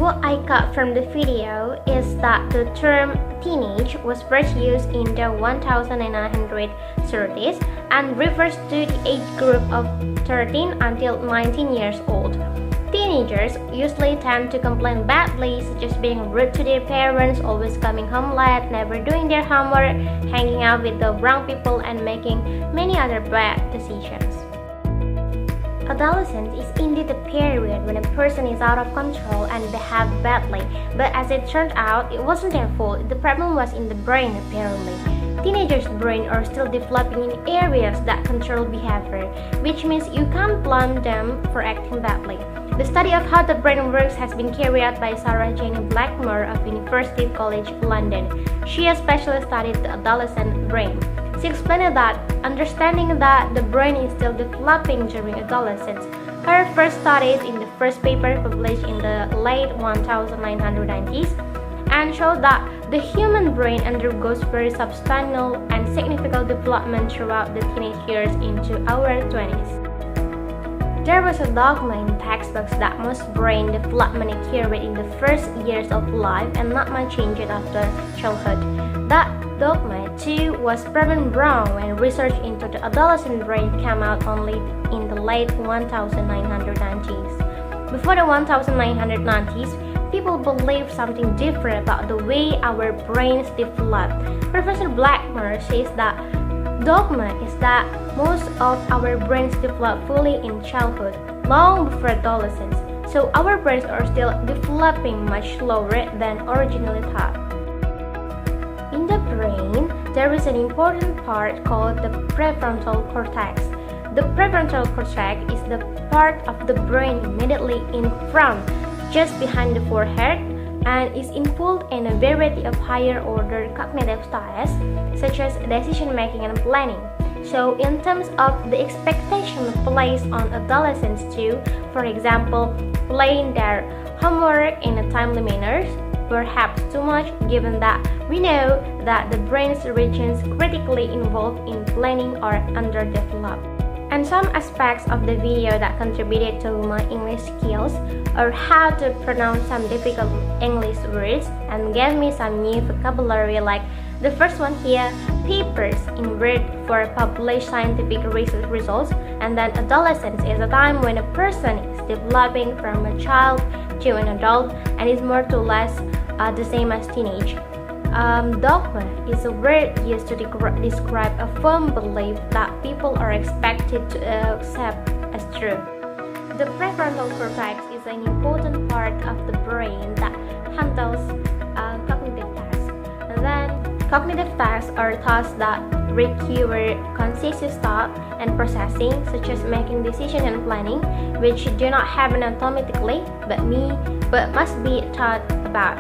What I got from the video is that the term teenage was first used in the 1930s and refers to the age group of 13 until 19 years old. Teenagers usually tend to complain badly, such as being rude to their parents, always coming home late, never doing their homework, hanging out with the wrong people, and making many other bad decisions. Adolescence is indeed a period when a person is out of control and behave badly, but as it turned out, it wasn't their fault. The problem was in the brain, apparently. Teenagers' brains are still developing in areas that control behavior, which means you can't blame them for acting badly. The study of how the brain works has been carried out by Sarah Jane Blackmore of University College London. She especially studied the adolescent brain. She explained that understanding that the brain is still developing during adolescence. Her first studies in the first paper published in the late 1990s and showed that the human brain undergoes very substantial and significant development throughout the teenage years into our 20s. There was a dogma in textbooks that most brain development occurred in the first years of life and not much changed after childhood. That dogma, too, was proven wrong when research into the adolescent brain came out only in the late 1990s. Before the 1990s, people believed something different about the way our brains develop. Professor Blackmore says that dogma is that most of our brains develop fully in childhood, long before adolescence, so our brains are still developing much slower than originally thought. In the brain, there is an important part called the prefrontal cortex. The prefrontal cortex is the part of the brain immediately in front, just behind the forehead, and is involved in a variety of higher-order cognitive tasks, such as decision-making and planning. So, in terms of the expectation placed on adolescents too, for example, playing their homework in a timely manner, perhaps too much, given that we know that the brain's regions critically involved in planning are underdeveloped. And some aspects of the video that contributed to my English skills are how to pronounce some difficult English words and gave me some new vocabulary, like the first one here, papers in Word for published scientific research results, and then adolescence is a time when a person is developing from a child to an adult and is more or less the same as teenage. Dogma is a word used to describe a firm belief that people are expected to accept as true. The prefrontal cortex is an important part of the brain that handles cognitive tasks. And then, cognitive tasks are tasks that require conscious thought and processing, such as making decisions and planning, which do not happen automatically but must be thought about.